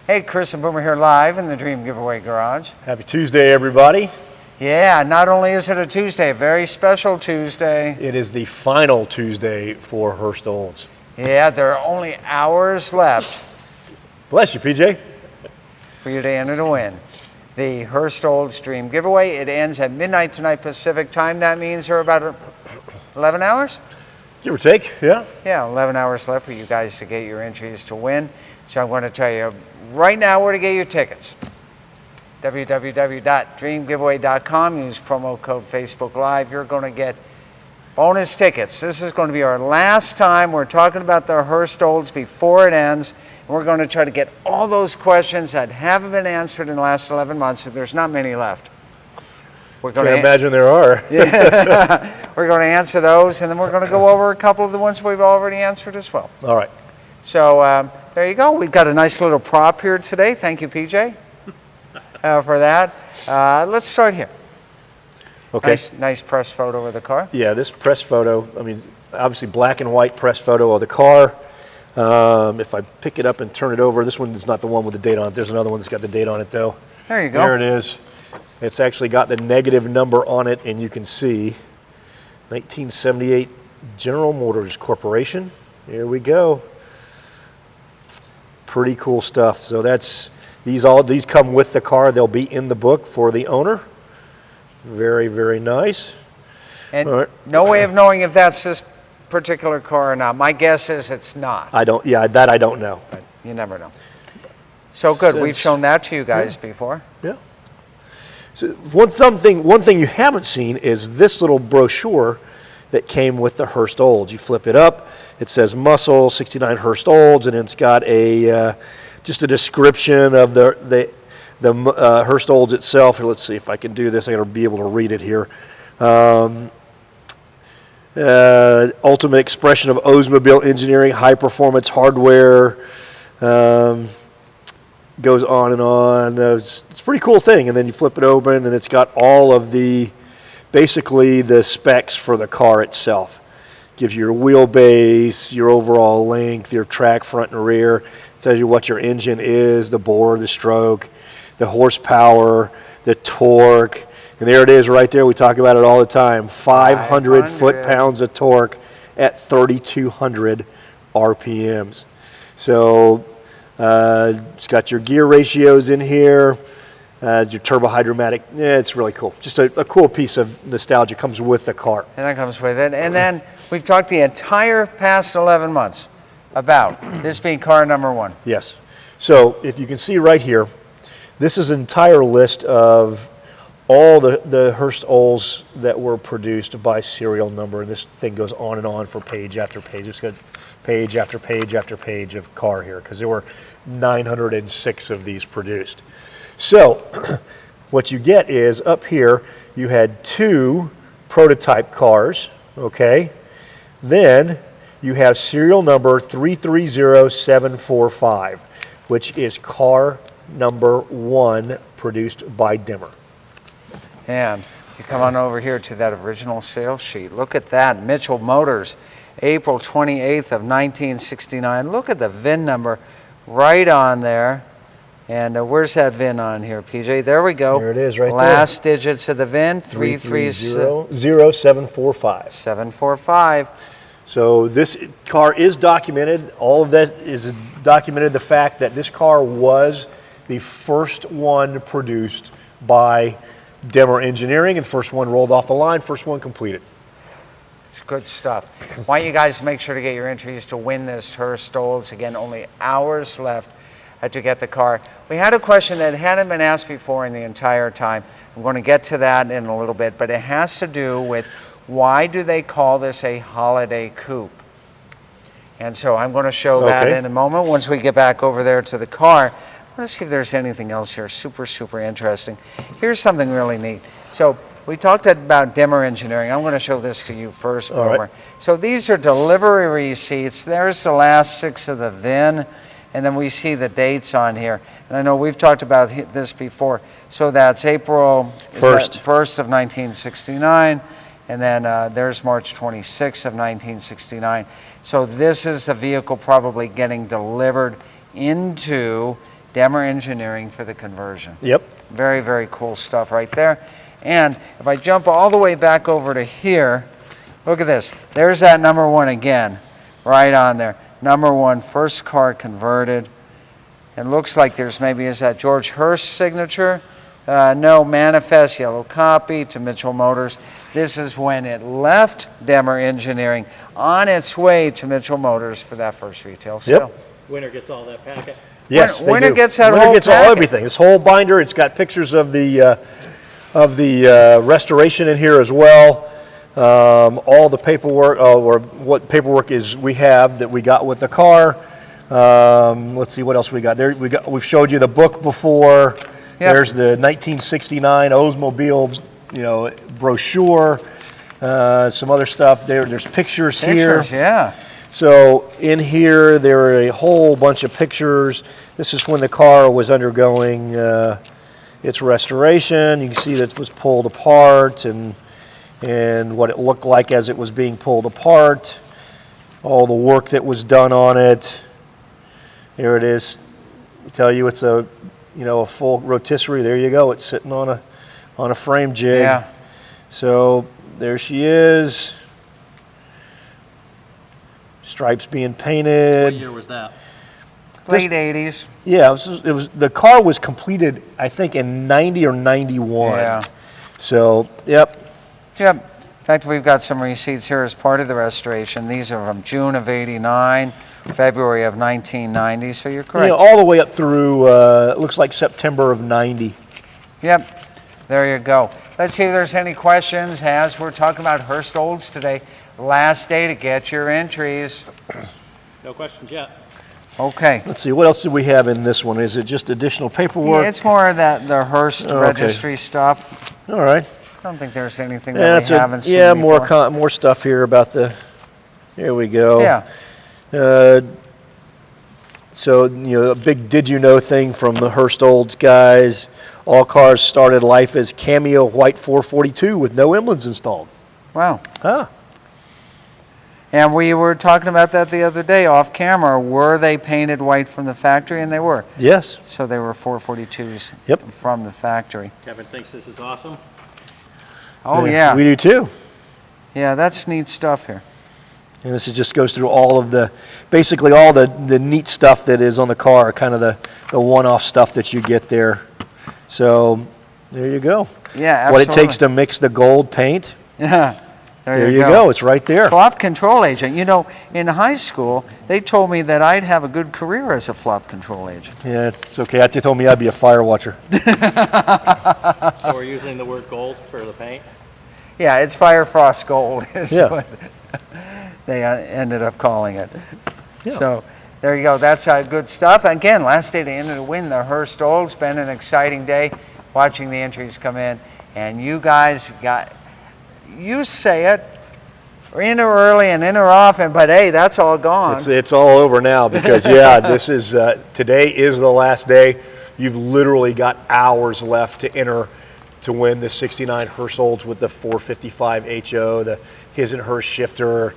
Hey, Chris and Boomer here live in the Dream Giveaway Garage. Happy Tuesday, everybody. Yeah, not only is it a Tuesday, a very special Tuesday. It is the final Tuesday for Hurst Olds. Yeah, there are only hours left. Bless you, PJ. For you to enter to win the Hurst Olds Dream Giveaway. It ends at midnight tonight Pacific time. That means there are about 11 hours? Give or take, yeah. Yeah, 11 hours left for you guys to get your entries to win. So I'm going to tell you right now where to get your tickets. www.dreamgiveaway.com. Use promo code Facebook Live. You're going to get bonus tickets. This is going to be our last time we're talking about the Hurst Olds before it ends. And we're going to try to get all those questions that haven't been answered in the last 11 months. So there's not many left. We're going Can't imagine there are. Yeah. We're going to answer those, and then we're going to go over a couple of the ones we've already answered as well. All right. So there you go. We've got a nice little prop here today. Thank you, PJ, for that. Let's start here. Okay. Nice press photo of the car. Yeah, this press photo, I mean, obviously black and white press photo of the car. If I pick it up and turn it over, this one is not the one with the date on it. There's another one that's got the date on it, though. There you go. There it is. It's actually got the negative number on it, and you can see 1978 General Motors Corporation. Here we go. Pretty cool stuff. So that's these come with the car. They'll be in the book for the owner. Very, very nice. And right. No way of knowing if that's this particular car or not. My guess is it's not. I don't know. But you never know. So good. We've shown that to you guys before. Yeah. So one thing you haven't seen is this little brochure that came with the Hurst Olds. You flip it up, it says Muscle 69 Hurst Olds, and it's got a just a description of the Hurst Olds itself. Here, let's see if I can do this. I got to be able to read it here. Ultimate expression of Oldsmobile engineering, high performance hardware. Goes on and on. It's a pretty cool thing. And then you flip it open, and it's got all of basically the specs for the car itself. Gives you your wheelbase, your overall length, your track front and rear. Tells you what your engine is, the bore, the stroke, the horsepower, the torque. And there it is right there. We talk about it all the time. 500 foot-pounds of torque at 3,200 RPMs. So it's got your gear ratios in here. Your turbo-hydromatic, it's really cool. Just a cool piece of nostalgia comes with the car. And that comes with it. And then we've talked the entire past 11 months about this being car number one. Yes. So if you can see right here, this is an entire list of all the Hurst Olds that were produced by serial number. And this thing goes on and on for page after page. It's got page after page after page of car here because there were 906 of these produced. So what you get is up here you had 2 prototype cars, okay? Then you have serial number 330745, which is car number 1 produced by Dimmer. And you come on over here to that original sales sheet. Look at that, Mitchell Motors, April 28th of 1969. Look at the VIN number right on there. And where's that VIN on here, PJ? There we go. There it is right there. Last digits of the VIN, 330745. 745. So this car is documented. All of that is documented, the fact that this car was the first one produced by Demmer Engineering, and first one rolled off the line, first one completed. It's good stuff. Why don't you guys make sure to get your entries to win this Hurst Olds. Again, only hours left to get the car. We had a question that hadn't been asked before in the entire time. I'm going to get to that in a little bit, but it has to do with why do they call this a holiday coupe? And so I'm going to show that in a moment once we get back over there to the car. Let's see if there's anything else here super, super interesting. Here's something really neat. So we talked about Dimmer Engineering. I'm going to show this to you first, Boomer. Right. So these are delivery receipts. There's the last 6 of the VIN, and then we see the dates on here. And I know we've talked about this before. So that's April 1st of 1969, and then there's March 26th of 1969. So this is the vehicle probably getting delivered into Demmer Engineering for the conversion. Yep. Very, very cool stuff right there. And if I jump all the way back over to here, look at this. There's that number 1 again, right on there. Number 1, first car converted. It looks like there's maybe, is that George Hurst signature? No, manifest, yellow copy to Mitchell Motors. This is when it left Demmer Engineering on its way to Mitchell Motors for that first retail sale. Yep. Winner gets all that packet. Yes, they Winner do. gets that Winner whole gets packet. everything. This whole binder. It's got pictures of the restoration in here as well. All the paperwork, or what paperwork is we have that we got with the car. Let's see what else we got there. We've showed you the book before. Yep. There's the 1969 Oldsmobile, brochure. Some other stuff there. There's pictures here. Pictures, yeah. So in here, there are a whole bunch of pictures. This is when the car was undergoing its restoration. You can see that it was pulled apart and what it looked like as it was being pulled apart. All the work that was done on it. Here it is. I tell you, it's a full rotisserie. There you go. It's sitting on a frame jig. Yeah. So there she is. Stripes being painted. What year was that? Late 80s. Yeah, it was the car was completed, I think, in 90 or 91. Yeah. So, yep. Yep. In fact, we've got some receipts here as part of the restoration. These are from June of 89, February of 1990, so you're correct. All the way up through, it looks like September of 90. Yep. There you go. Let's see if there's any questions as we're talking about Hurst Olds today. Last day to get your entries. No questions yet. Okay. Let's see, what else do we have in this one? Is it just additional paperwork? Yeah, it's more of the Hearst registry stuff. All right. I don't think there's anything that we haven't seen before. More stuff here about the, here we go. Yeah. So, a big did you know thing from the Hurst Olds guys. All cars started life as Cameo White 442 with no emblems installed. Wow. Ah. And we were talking about that the other day off camera. Were they painted white from the factory? And they were. Yes. So they were 442s Yep. from the factory. Kevin thinks this is awesome. Oh, yeah. We do too. Yeah, that's neat stuff here. And this just goes through all of basically all the neat stuff that is on the car, kind of the one-off stuff that you get there. So there you go. Yeah, absolutely. What it takes to mix the gold paint. Yeah. There you go. It's right there. Flop control agent. In high school, they told me that I'd have a good career as a flop control agent. Yeah, it's okay. They told me I'd be a fire watcher. So we're using the word gold for the paint? Yeah, it's Fire Frost Gold is Yeah. what they ended up calling it. Yeah. So there you go. That's good stuff. Again, last day to enter to win the Hurst Olds. Been an exciting day watching the entries come in. And you guys you say it, enter early and enter often, but hey, that's all gone. It's all over now because, yeah, this is, today is the last day. You've literally got hours left to enter to win the 69 Hurst Olds with the 455 HO, the his and her shifter.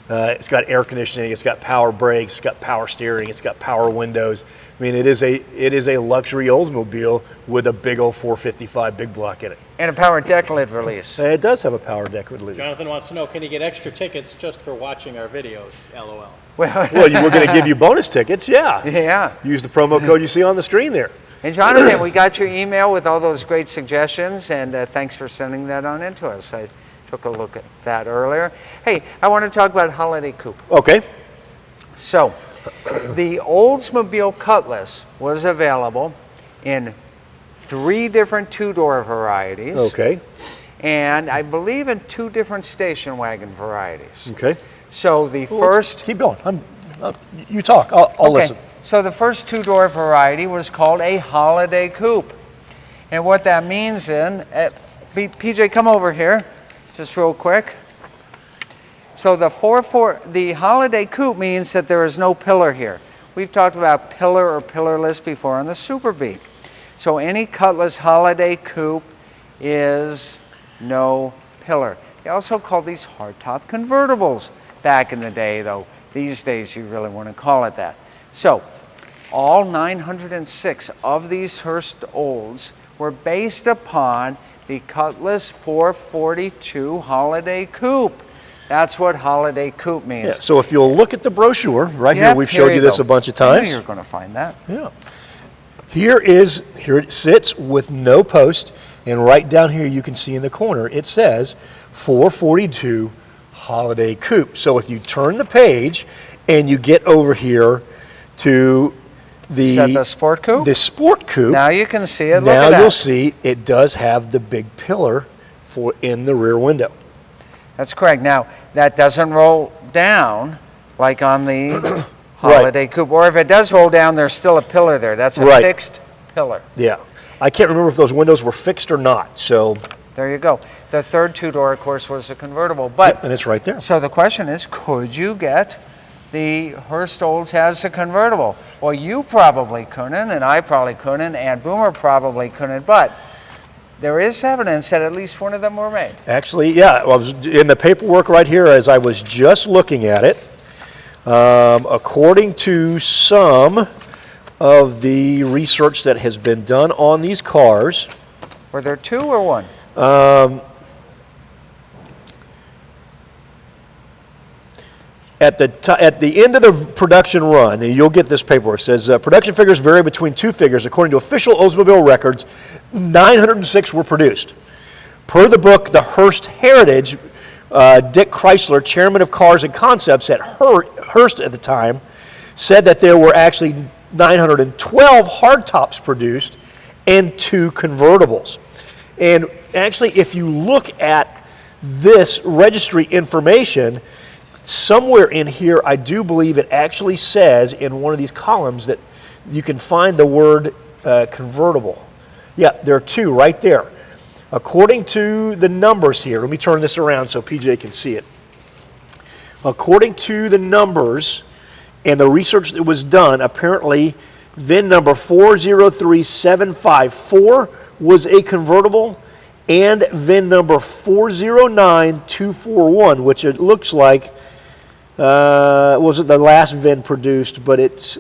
It's got air conditioning, it's got power brakes, it's got power steering, it's got power windows. I mean, it is a luxury Oldsmobile with a big old 455 big block in it. And a power deck lid release. It does have a power deck release. Jonathan wants to know, can you get extra tickets just for watching our videos? LOL. Well, We're going to give you bonus tickets, yeah. yeah. Use the promo code you see on the screen there. And Jonathan, we got your email with all those great suggestions, and thanks for sending that on into us. I took a look at that earlier. Hey, I want to talk about Holiday Coupe. Okay. So, the Oldsmobile Cutlass was available in 3 different 2-door varieties. Okay. And I believe in 2 different station wagon varieties. Okay. So the first... Keep going. You talk. I'll listen. So the first 2-door variety was called a Holiday Coupe. And what that means then, PJ, come over here, just real quick. So the Holiday Coupe means that there is no pillar here. We've talked about pillar or pillarless before on the Super Beat. So any Cutlass Holiday Coupe is no pillar. They also called these hardtop convertibles back in the day, though these days you really want to call it that. So all 906 of these Hurst Olds were based upon the Cutlass 442 Holiday Coupe. That's what Holiday Coupe means. Yeah, so if you'll look at the brochure, right here, Yep, we've showed you this go. a bunch of I knew times. you were going to find that. Yeah. Here it sits with no post, and right down here you can see in the corner it says 442 Holiday Coupe. So if you turn the page and you get over here to Is that the Sport Coupe? the Sport Coupe, Now you can see it. Look now at that. you'll see it does have the big pillar in the rear window. That's correct. Now, that doesn't roll down like on the Holiday Coupe. Or if it does roll down, there's still a pillar there. That's a Right. fixed pillar. Yeah. I can't remember if those windows were fixed or not, so. There you go. The third two-door, of course, was a convertible. But And it's right there. so the question is, could you get the Hurst Olds as a convertible? Well, you probably couldn't, and I probably couldn't, and Boomer probably couldn't, but there is evidence that at least one of them were made. Actually, yeah, I was in the paperwork right here as I was just looking at it. According to some of the research that has been done on these cars, Were there two or one? at the end of the production run, and you'll get this paperwork, it says production figures vary between two figures. According to official Oldsmobile records, 906 were produced. Per the book, The Hurst Heritage, Dick Chrysler, chairman of Cars and Concepts at Hurst at the time, said that there were actually 912 hardtops produced and 2 convertibles. And actually, if you look at this registry information, somewhere in here, I do believe it actually says in one of these columns that you can find the word convertible. Yeah, there are 2 right there. According to the numbers here, let me turn this around so PJ can see it. According to the numbers and the research that was done, apparently VIN number 403754 was a convertible, and VIN number 409241, which it looks like wasn't the last VIN produced, but it's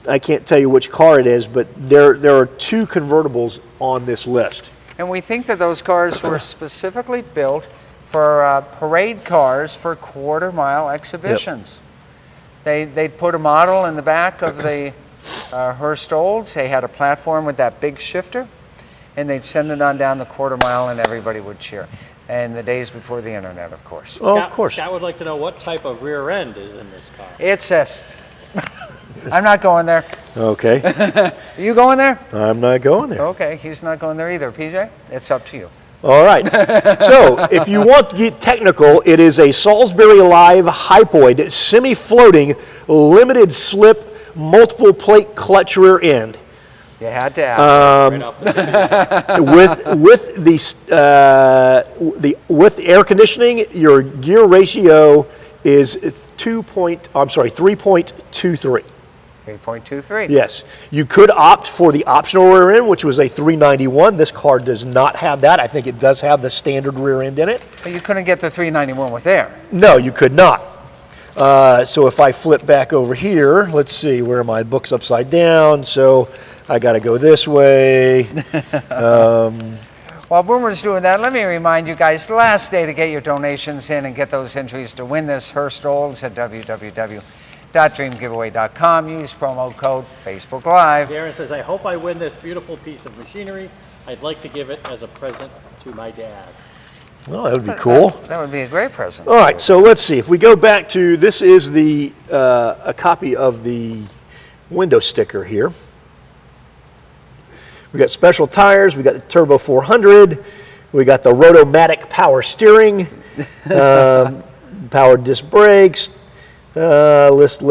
I can't tell you which car it is, but there are 2 convertibles on this list. And we think that those cars were specifically built for parade cars for quarter-mile exhibitions. They'd put a model in the back of the Hurst Olds. They had a platform with that big shifter, and they'd send it on down the quarter-mile, and everybody would cheer. And the days before the internet, of course. Oh, of course. Scott would like to know what type of rear end is in this car. It's a... I'm not going there. Okay. Are you going there? I'm not going there. Okay, he's not going there either. PJ, it's up to you. All right. So, if you want to get technical, it is a Salisbury Live hypoid, semi-floating, limited slip, multiple plate clutch rear end. You had to ask. Right off the with air conditioning, your gear ratio is 3.23. 3.23. Yes. You could opt for the optional rear end, which was a 391. This car does not have that. I think it does have the standard rear end in it. But you couldn't get the 391 with air. No, you could not. So if I flip back over here, let's see, where are my books upside down? So I got to go this way. While Boomer's doing that, let me remind you guys, last day to get your donations in and get those entries to win this Hurst Olds at www.dreamgiveaway.com. Use promo code Facebook Live. Darren says, I hope I win this beautiful piece of machinery. I'd like to give it as a present to my dad. Well, that would be cool. That would be a great present. All right, so let's see. If we go back to, this is the a copy of the window sticker here. We got special tires. We got the Turbo 400. We got the Rotomatic power steering, power disc brakes. List.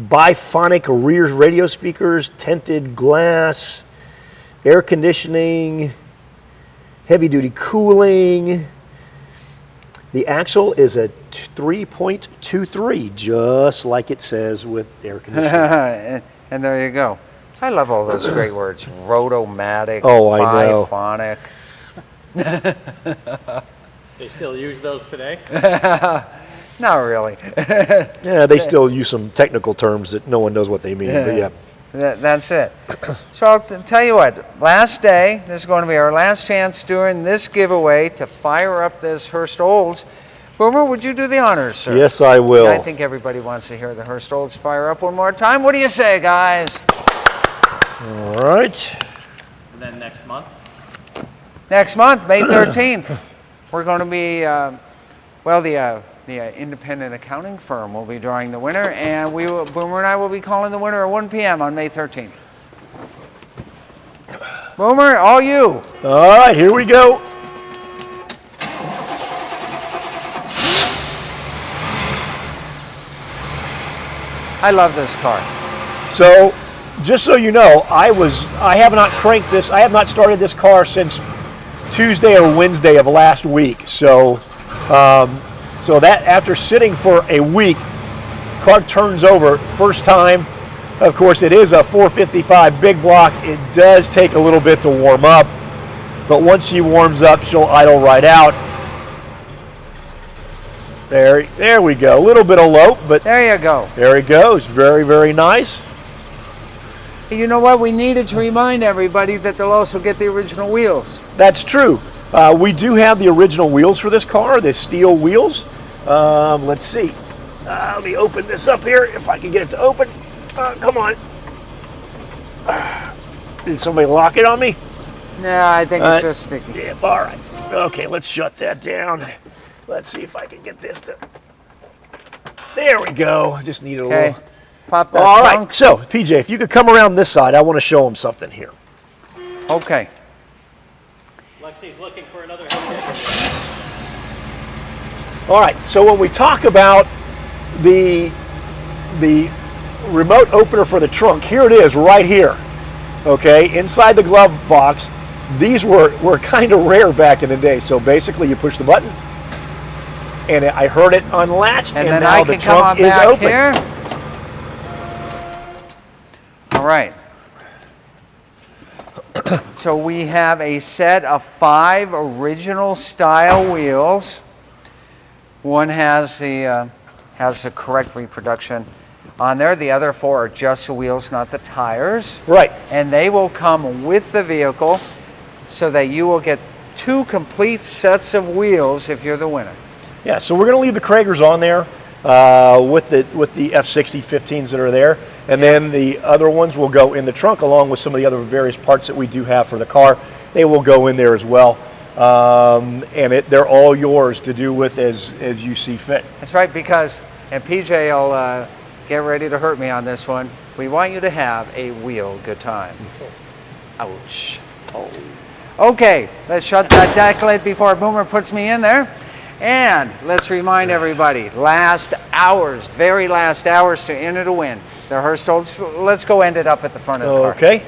Biphonic rear radio speakers, tinted glass, air conditioning, heavy-duty cooling. The axle is a 3.23, just like it says with air conditioning. And there you go. I love all those great words. Rotomatic, Oh, I know. Biphonic. They still use those today? Not really. Yeah, they still use some technical terms that no one knows what they mean, but yeah. That's it. So I'll tell you what, last day, this is going to be our last chance during this giveaway to fire up this Hurst Olds. Boomer, would you do the honors, sir? Yes, I will. I think everybody wants to hear the Hurst Olds fire up one more time. What do you say, guys? All right. And then next month? Next month, May 13th, we're going to be, the independent accounting firm will be drawing the winner, and Boomer and I will be calling the winner at 1 p.m. on May 13th. Boomer, all you. All right, here we go. I love this car. So, just so you know, I have not cranked this. I have not started this car since Tuesday or Wednesday of last week. So, so that after sitting for a week, car turns over first time. Of course, it is a 455 big block. It does take a little bit to warm up, but once she warms up, she'll idle right out. There we go. A little bit of lope, but there you go. There it goes. Very, very nice. You know what? We needed to remind everybody that they'll also get the original wheels. That's true. We do have the original wheels for this car, the steel wheels. Let's see. Let me open this up here if I can get it to open. Come on. Did somebody lock it on me? No, I think it's just sticky. Yeah, all right. Okay, let's shut that down. Let's see if I can get this to... There we go. Just need a little... Pop that All trunk. right, so PJ, if you could come around this side, I want to show them something here. Okay. Lexi's looking for another head. All right, so when we talk about the remote opener for the trunk, here it is right here, okay, inside the glove box. These were kind of rare back in the day, so basically you push the button, and I heard it unlatch, and then now I the can come trunk on is back open. here. All right. So we have a set of 5 original style wheels. One has the correct reproduction on there. The other 4 are just the wheels, not the tires. Right. And they will come with the vehicle so that you will get 2 complete sets of wheels if you're the winner. Yeah, so we're going to leave the Kragers on there with the F60 15s that are there, and then the other ones will go in the trunk along with some of the other various parts that we do have for the car. They will go in there as well, and they're all yours to do with as you see fit. That's right, because, and PJ will get ready to hurt me on this one, we want you to have a real good time. Ouch. Oh. Okay, let's shut that deck lid before Boomer puts me in there. And let's remind everybody, last hours, very last hours to enter to win the Hurst Olds. Let's go end it up at the front of the car. Okay.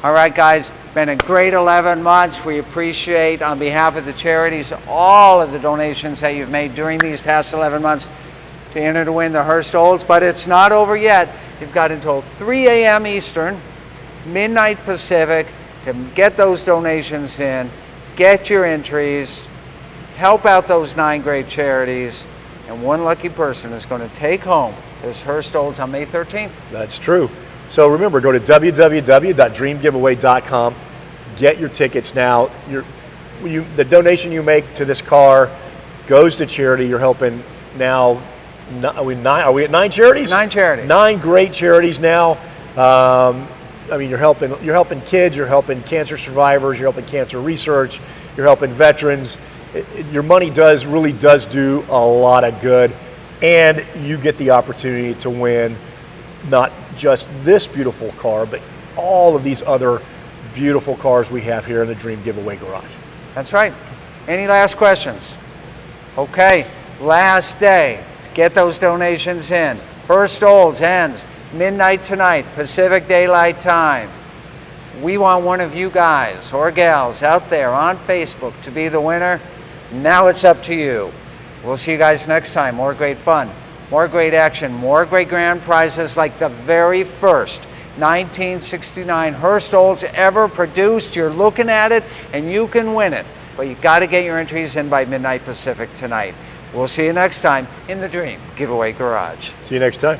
All right, guys, been a great 11 months. We appreciate, on behalf of the charities, all of the donations that you've made during these past 11 months to enter to win the Hurst Olds. But it's not over yet. You've got until 3 a.m. Eastern, midnight Pacific, to get those donations in, get your entries, help out those 9 great charities, and one lucky person is going to take home this Hurst Olds on May 13th. That's true. So remember, go to www.dreamgiveaway.com, get your tickets now. The donation you make to this car goes to charity. You're helping now, are we at 9 charities? 9 charities. 9 great charities now. I mean, you're helping kids, you're helping cancer survivors, you're helping cancer research, you're helping veterans. Your money really does do a lot of good, and you get the opportunity to win not just this beautiful car, but all of these other beautiful cars we have here in the Dream Giveaway Garage. That's right. Any last questions? Okay, last day to get those donations in. Hurst Olds ends midnight tonight, Pacific Daylight Time. We want one of you guys or gals out there on Facebook to be the winner. Now it's up to you. We'll see you guys next time. More great fun, more great action, more great grand prizes like the very first 1969 Hurst Olds ever produced. You're looking at it and you can win it. But you got to get your entries in by midnight Pacific tonight. We'll see you next time in the Dream Giveaway Garage. See you next time.